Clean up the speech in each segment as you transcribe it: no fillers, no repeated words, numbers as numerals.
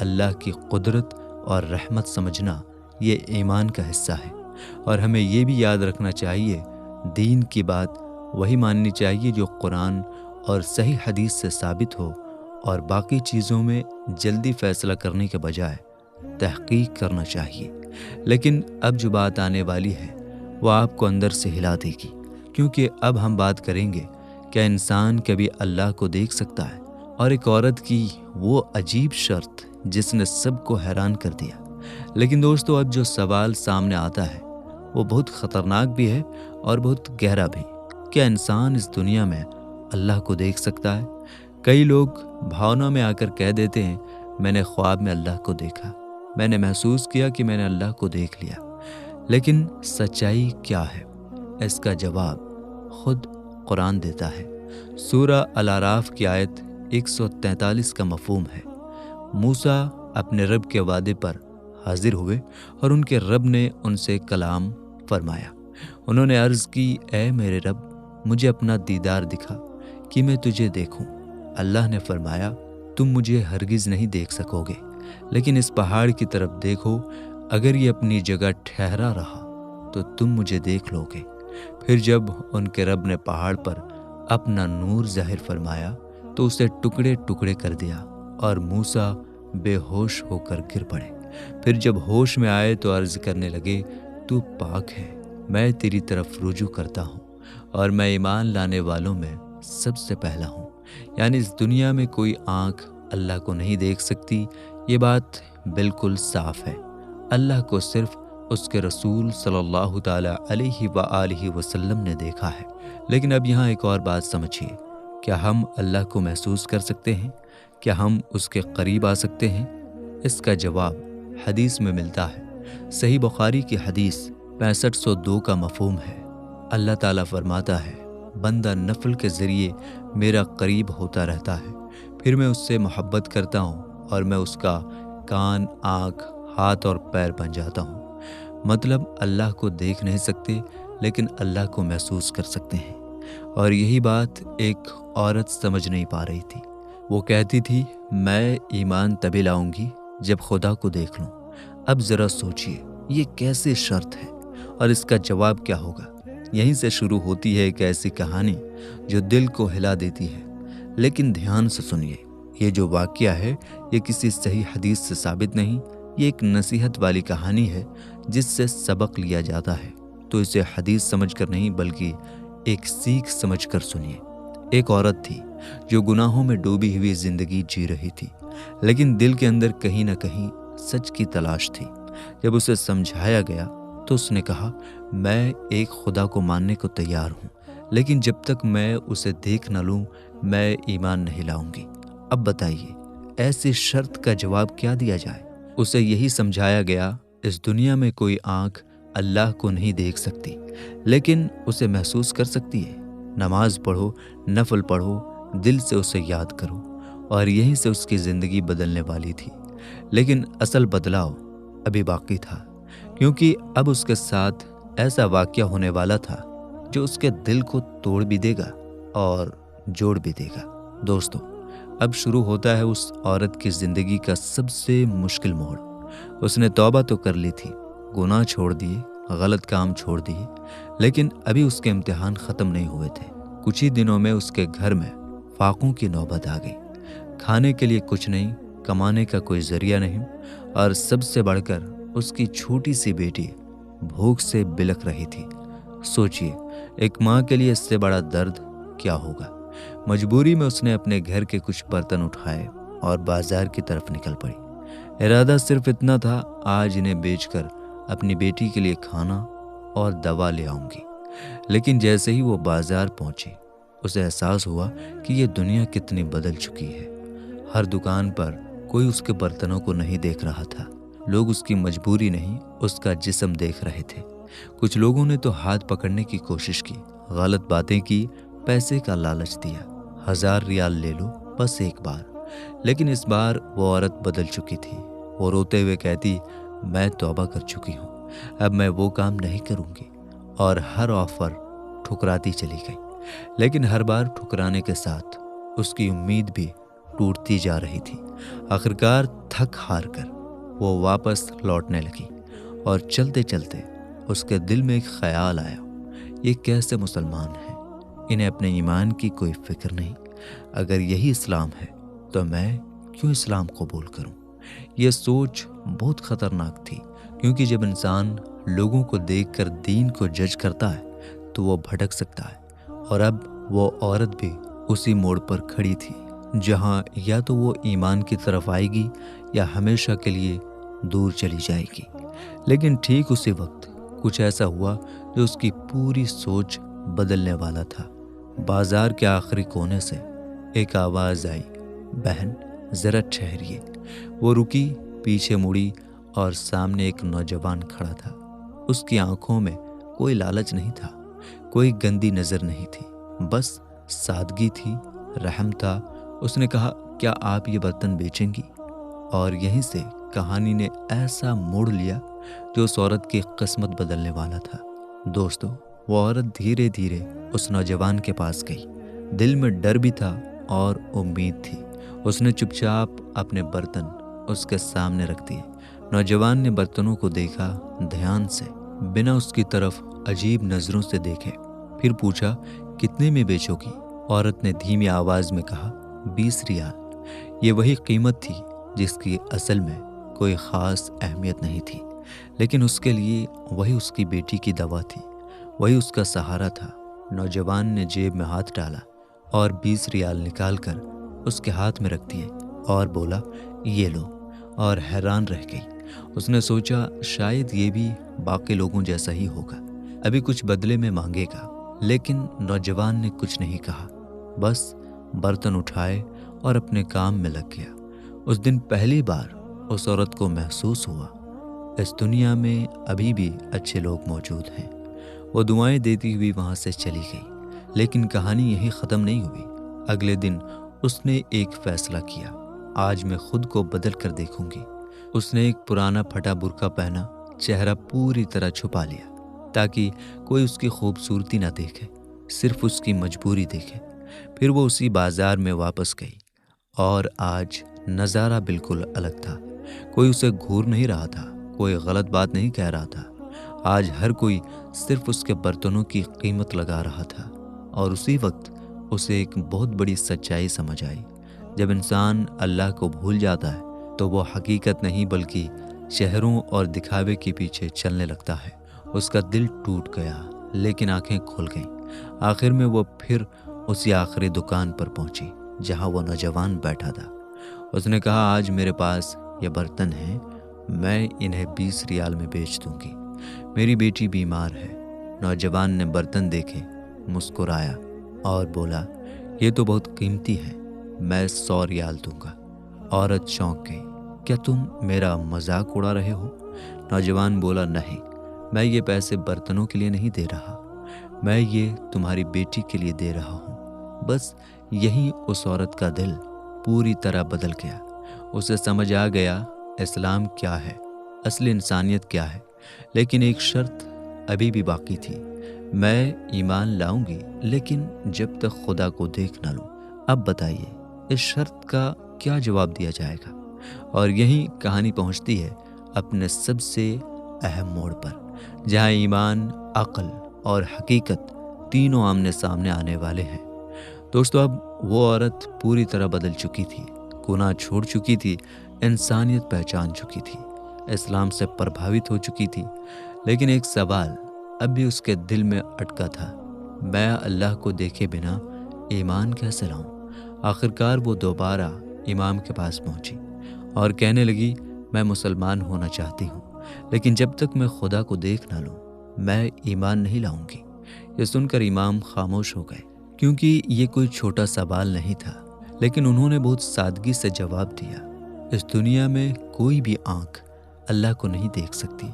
اللہ کی قدرت اور رحمت سمجھنا یہ ایمان کا حصہ ہے، اور ہمیں یہ بھی یاد رکھنا چاہیے دین کی بات وہی ماننی چاہیے جو قرآن اور صحیح حدیث سے ثابت ہو، اور باقی چیزوں میں جلدی فیصلہ کرنے کے بجائے تحقیق کرنا چاہیے۔ لیکن اب جو بات آنے والی ہے وہ آپ کو اندر سے ہلا دے گی، کیونکہ اب ہم بات کریں گے کیا انسان کبھی اللہ کو دیکھ سکتا ہے، اور ایک عورت کی وہ عجیب شرط جس نے سب کو حیران کر دیا۔ لیکن دوستو، اب جو سوال سامنے آتا ہے وہ بہت خطرناک بھی ہے اور بہت گہرا بھی۔ کیا انسان اس دنیا میں اللہ کو دیکھ سکتا ہے؟ کئی لوگ بھاونا میں آ کر کہہ دیتے ہیں میں نے خواب میں اللہ کو دیکھا، میں نے محسوس کیا کہ میں نے اللہ کو دیکھ لیا۔ لیکن سچائی کیا ہے؟ اس کا جواب خود قرآن دیتا ہے۔ سورہ الاعراف کی آیت 143 کا مفہوم ہے، موسیٰ اپنے رب کے وعدے پر حاضر ہوئے اور ان کے رب نے ان سے کلام فرمایا۔ انہوں نے عرض کی، اے میرے رب، مجھے اپنا دیدار دکھا کہ میں تجھے دیکھوں۔ اللہ نے فرمایا، تم مجھے ہرگز نہیں دیکھ سکو گے، لیکن اس پہاڑ کی طرف دیکھو، اگر یہ اپنی جگہ ٹھہرا رہا تو تم مجھے دیکھ لو گے۔ پھر جب ان کے رب نے پہاڑ پر اپنا نور ظاہر فرمایا تو اسے ٹکڑے ٹکڑے کر دیا اور موسیٰ بے ہوش ہو کر گر پڑے۔ پھر جب ہوش میں آئے تو عرض کرنے لگے، تو پاک ہے، میں تیری طرف رجوع کرتا ہوں اور میں ایمان لانے والوں میں سب سے پہلا ہوں۔ یعنی اس دنیا میں کوئی آنکھ اللہ کو نہیں دیکھ سکتی، یہ بات بالکل صاف ہے۔ اللہ کو صرف اس کے رسول صلی اللہ تعالی علیہ وآلہ وسلم نے دیکھا ہے۔ لیکن اب یہاں ایک اور بات سمجھیے، کیا ہم اللہ کو محسوس کر سکتے ہیں؟ کیا ہم اس کے قریب آ سکتے ہیں؟ اس کا جواب حدیث میں ملتا ہے۔ صحیح بخاری کی حدیث 6502 کا مفہوم ہے، اللہ تعالیٰ فرماتا ہے، بندہ نفل کے ذریعے میرا قریب ہوتا رہتا ہے، پھر میں اس سے محبت کرتا ہوں اور میں اس کا کان، آنکھ، ہاتھ اور پیر بن جاتا ہوں۔ مطلب اللہ کو دیکھ نہیں سکتے لیکن اللہ کو محسوس کر سکتے ہیں۔ اور یہی بات ایک عورت سمجھ نہیں پا رہی تھی۔ وہ کہتی تھی، میں ایمان تبھی لاؤں گی جب خدا کو دیکھ لوں۔ اب ذرا سوچئے، یہ کیسے شرط ہے اور اس کا جواب کیا ہوگا؟ یہیں سے شروع ہوتی ہے ایک ایسی کہانی جو دل کو ہلا دیتی ہے۔ لیکن دھیان سے سنیے، یہ جو واقعہ ہے یہ کسی صحیح حدیث سے ثابت نہیں، یہ ایک نصیحت والی کہانی ہے جس سے سبق لیا جاتا ہے۔ تو اسے حدیث سمجھ کر نہیں بلکہ ایک سیکھ سمجھ کر سنیے۔ ایک عورت تھی جو گناہوں میں ڈوبی ہوئی زندگی جی رہی تھی، لیکن دل کے اندر کہیں نہ کہیں سچ کی تلاش تھی۔ جب اسے سمجھایا گیا تو اس نے کہا، میں ایک خدا کو ماننے کو تیار ہوں، لیکن جب تک میں اسے دیکھ نہ لوں میں ایمان نہیں لاؤں گی۔ اب بتائیے ایسی شرط کا جواب کیا دیا جائے؟ اسے یہی سمجھایا گیا، اس دنیا میں کوئی آنکھ اللہ کو نہیں دیکھ سکتی لیکن اسے محسوس کر سکتی ہے۔ نماز پڑھو، نفل پڑھو، دل سے اسے یاد کرو، اور یہیں سے اس کی زندگی بدلنے والی تھی۔ لیکن اصل بدلاؤ ابھی باقی تھا، کیونکہ اب اس کے ساتھ ایسا واقعہ ہونے والا تھا جو اس کے دل کو توڑ بھی دے گا اور جوڑ بھی دے گا۔ دوستو، اب شروع ہوتا ہے اس عورت کی زندگی کا سب سے مشکل موڑ۔ اس نے توبہ تو کر لی تھی، گناہ چھوڑ دیے، غلط کام چھوڑ دیے، لیکن ابھی اس کے امتحان ختم نہیں ہوئے تھے۔ کچھ ہی دنوں میں اس کے گھر میں فاقوں کی نوبت آ گئی۔ کھانے کے لیے کچھ نہیں، کمانے کا کوئی ذریعہ نہیں، اور سب سے بڑھ کر اس کی چھوٹی سی بیٹی بھوک سے بلک رہی تھی۔ سوچئے، ایک ماں کے لیے اس سے بڑا درد کیا ہوگا؟ مجبوری میں اس نے اپنے گھر کے کچھ برتن اٹھائے اور بازار کی طرف نکل پڑی۔ ارادہ صرف اتنا تھا، آج انہیں بیچ کر اپنی بیٹی کے لیے کھانا اور دوا لے آؤں گی۔ لیکن جیسے ہی وہ بازار پہنچی، اسے احساس ہوا کہ یہ دنیا کتنی بدل چکی ہے۔ ہر دکان پر کوئی اس کے برتنوں کو نہیں دیکھ رہا تھا۔ لوگ اس کی مجبوری نہیں، اس کا جسم دیکھ رہے تھے۔ کچھ لوگوں نے تو ہاتھ پکڑنے کی کوشش کی، غلط باتیں کی، پیسے کا لالچ دیا، 1000 ریال لے لو بس ایک بار۔ لیکن اس بار وہ عورت بدل چکی تھی۔ وہ روتے ہوئے کہتی، میں توبہ کر چکی ہوں، اب میں وہ کام نہیں کروں گی، اور ہر آفر ٹھکراتی چلی گئی۔ لیکن ہر بار ٹھکرانے کے ساتھ اس کی امید بھی ٹوٹتی جا رہی تھی۔ آخرکار تھک ہار کر وہ واپس لوٹنے لگی اور چلتے چلتے اس کے دل میں ایک خیال آیا، یہ کیسے مسلمان ہیں، انہیں اپنے ایمان کی کوئی فکر نہیں۔ اگر یہی اسلام ہے تو میں کیوں اسلام قبول کروں؟ یہ سوچ بہت خطرناک تھی، کیونکہ جب انسان لوگوں کو دیکھ کر دین کو جج کرتا ہے تو وہ بھٹک سکتا ہے، اور اب وہ عورت بھی اسی موڑ پر کھڑی تھی جہاں یا تو وہ ایمان کی طرف آئے گی یا ہمیشہ کے لیے دور چلی جائے گی۔ لیکن ٹھیک اسی وقت کچھ ایسا ہوا جو اس کی پوری سوچ بدلنے والا تھا۔ بازار کے آخری کونے سے ایک آواز آئی، بہن ذرا ٹھہریے۔ وہ رکی، پیچھے مڑی اور سامنے ایک نوجوان کھڑا تھا۔ اس کی آنکھوں میں کوئی لالچ نہیں تھا، کوئی گندی نظر نہیں تھی، بس سادگی تھی، رحم تھا۔ اس نے کہا، کیا آپ یہ برتن بیچیں گی؟ اور یہیں سے کہانی نے ایسا موڑ لیا جو اس عورت کی قسمت بدلنے والا تھا۔ دوستو، وہ عورت دھیرے دھیرے اس نوجوان کے پاس گئی۔ دل میں ڈر بھی تھا اور امید تھی۔ اس نے چپ چاپ اپنے برتن اس کے سامنے رکھ دیے۔ نوجوان نے برتنوں کو دیکھا دھیان سے، بنا اس کی طرف عجیب نظروں سے دیکھے، پھر پوچھا، کتنے میں بیچو گی؟ عورت نے دھیمی آواز میں کہا، 20 ریال۔ یہ وہی قیمت تھی جس کی اصل میں کوئی خاص اہمیت نہیں تھی، لیکن اس کے لیے وہی اس کی بیٹی کی دوا تھی، وہی اس کا سہارا تھا۔ نوجوان نے جیب میں ہاتھ ڈالا اور 20 ریال نکال کر اس کے ہاتھ میں رکھ دیے اور بولا، یہ لو، اور حیران رہ گئی۔ اس نے سوچا شاید یہ بھی باقی لوگوں جیسا ہی ہوگا، ابھی کچھ بدلے میں مانگے گا، لیکن نوجوان نے کچھ نہیں کہا، بس برتن اٹھائے اور اپنے کام میں لگ گیا۔ اس دن پہلی بار اس عورت کو محسوس ہوا، اس دنیا میں ابھی بھی اچھے لوگ موجود ہیں۔ وہ دعائیں دیتی ہوئی وہاں سے چلی گئی، لیکن کہانی یہی ختم نہیں ہوئی۔ اگلے دن اس نے ایک فیصلہ کیا، آج میں خود کو بدل کر دیکھوں گی۔ اس نے ایک پرانا پھٹا برقع پہنا، چہرہ پوری طرح چھپا لیا تاکہ کوئی اس کی خوبصورتی نہ دیکھے، صرف اس کی مجبوری دیکھے۔ پھر وہ اسی بازار میں واپس گئی، اور آج نظارہ بالکل الگ تھا۔ کوئی اسے گھور نہیں رہا تھا، کوئی غلط بات نہیں کہہ رہا تھا۔ آج ہر کوئی صرف اس کے برتنوں کی قیمت لگا رہا تھا، اور اسی وقت اسے ایک بہت بڑی سچائی سمجھ آئی۔ جب انسان اللہ کو بھول جاتا ہے تو وہ حقیقت نہیں بلکہ چہروں اور دکھاوے کے پیچھے چلنے لگتا ہے۔ اس کا دل ٹوٹ گیا، لیکن آنکھیں کھل گئیں۔ آخر میں وہ پھر اسی آخری دکان پر پہنچی جہاں وہ نوجوان بیٹھا تھا۔ اس نے کہا، آج میرے پاس یہ برتن ہیں، میں انہیں 20 ریال میں بیچ دوں گی، میری بیٹی بیمار ہے۔ نوجوان نے برتن دیکھے، مسکرایا اور بولا، یہ تو بہت قیمتی ہے، میں 100 ریال دوں گا۔ عورت چونک گئی، کیا تم میرا مذاق اڑا رہے ہو؟ نوجوان بولا، نہیں، میں یہ پیسے برتنوں کے لیے نہیں دے رہا، میں یہ تمہاری بیٹی کے لیے دے رہا ہوں۔ بس یہی اس عورت کا دل پوری طرح بدل گیا۔ اسے سمجھ آ گیا اسلام کیا ہے، اصل انسانیت کیا ہے۔ لیکن ایک شرط ابھی بھی باقی تھی، میں ایمان لاؤں گی لیکن جب تک خدا کو دیکھ نہ لوں۔ اب بتائیے اس شرط کا کیا جواب دیا جائے گا؟ اور یہی کہانی پہنچتی ہے اپنے سب سے اہم موڑ پر، جہاں ایمان، عقل اور حقیقت تینوں آمنے سامنے آنے والے ہیں۔ دوستو، اب وہ عورت پوری طرح بدل چکی تھی، گناہ چھوڑ چکی تھی، انسانیت پہچان چکی تھی، اسلام سے پربھاوت ہو چکی تھی۔ لیکن ایک سوال اب بھی اس کے دل میں اٹکا تھا، میں اللہ کو دیکھے بنا ایمان کیسے لاؤں؟ آخرکار وہ دوبارہ امام کے پاس پہنچی اور کہنے لگی، میں مسلمان ہونا چاہتی ہوں، لیکن جب تک میں خدا کو دیکھ نہ لوں میں ایمان نہیں لاؤں گی۔ یہ سن کر امام خاموش ہو گئے، کیونکہ یہ کوئی چھوٹا سوال نہیں تھا، لیکن انہوں نے بہت سادگی سے جواب دیا، اس دنیا میں کوئی بھی آنکھ اللہ کو نہیں دیکھ سکتی،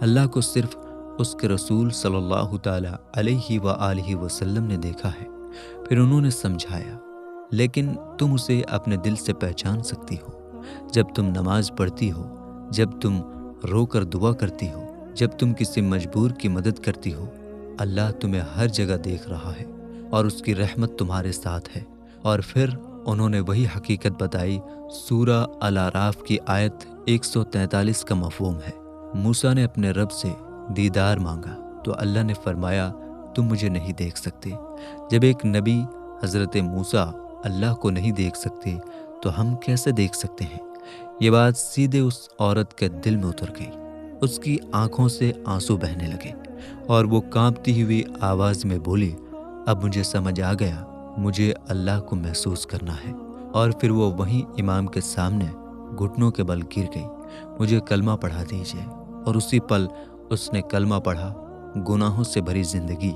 اللہ کو صرف اس کے رسول صلی اللہ تعالیٰ علیہ وآلہ وسلم نے دیکھا ہے۔ پھر انہوں نے سمجھایا، لیکن تم اسے اپنے دل سے پہچان سکتی ہو، جب تم نماز پڑھتی ہو، جب تم رو کر دعا کرتی ہو، جب تم کسی مجبور کی مدد کرتی ہو۔ اللہ تمہیں ہر جگہ دیکھ رہا ہے اور اس کی رحمت تمہارے ساتھ ہے۔ اور پھر انہوں نے وہی حقیقت بتائی سورہ الاعراف کی آیت 143 کا مفہوم ہے۔ موسیٰ نے اپنے رب سے دیدار مانگا تو اللہ نے فرمایا تم مجھے نہیں دیکھ سکتے۔ جب ایک نبی حضرت موسیٰ اللہ کو نہیں دیکھ سکتے تو ہم کیسے دیکھ سکتے ہیں؟ یہ بات سیدھے اس عورت کے دل میں اتر گئی۔ اس کی آنکھوں سے آنسو بہنے لگے اور وہ کانپتی ہوئی آواز میں بولی اب مجھے سمجھ آ گیا، مجھے اللہ کو محسوس کرنا ہے۔ اور پھر وہ وہیں امام کے سامنے گھٹنوں کے بل گر گئی، مجھے کلمہ پڑھا دیجیے۔ اور اسی پل اس نے کلمہ پڑھا، گناہوں سے بھری زندگی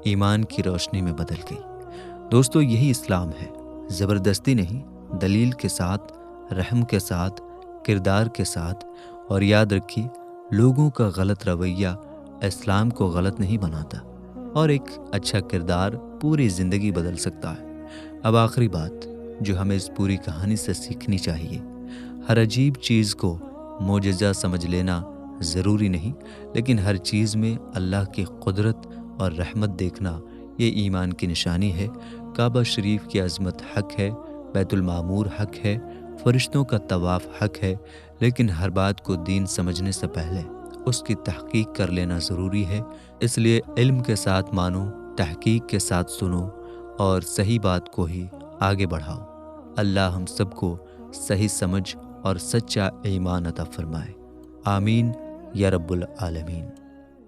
ایمان کی روشنی میں بدل گئی۔ دوستو، یہی اسلام ہے، زبردستی نہیں، دلیل کے ساتھ، رحم کے ساتھ، کردار کے ساتھ۔ اور یاد رکھیے، لوگوں کا غلط رویہ اسلام کو غلط نہیں بناتا، اور ایک اچھا کردار پوری زندگی بدل سکتا ہے۔ اب آخری بات جو ہمیں اس پوری کہانی سے سیکھنی چاہیے، ہر عجیب چیز کو معجزہ سمجھ لینا ضروری نہیں، لیکن ہر چیز میں اللہ کی قدرت اور رحمت دیکھنا یہ ایمان کی نشانی ہے۔ کعبہ شریف کی عظمت حق ہے، بیت المعمور حق ہے، فرشتوں کا طواف حق ہے، لیکن ہر بات کو دین سمجھنے سے پہلے اس کی تحقیق کر لینا ضروری ہے۔ اس لیے علم کے ساتھ مانو، تحقیق کے ساتھ سنو اور صحیح بات کو ہی آگے بڑھاؤ۔ اللہ ہم سب کو صحیح سمجھ اور سچا ایمان عطا فرمائے۔ آمین یا رب العالمین۔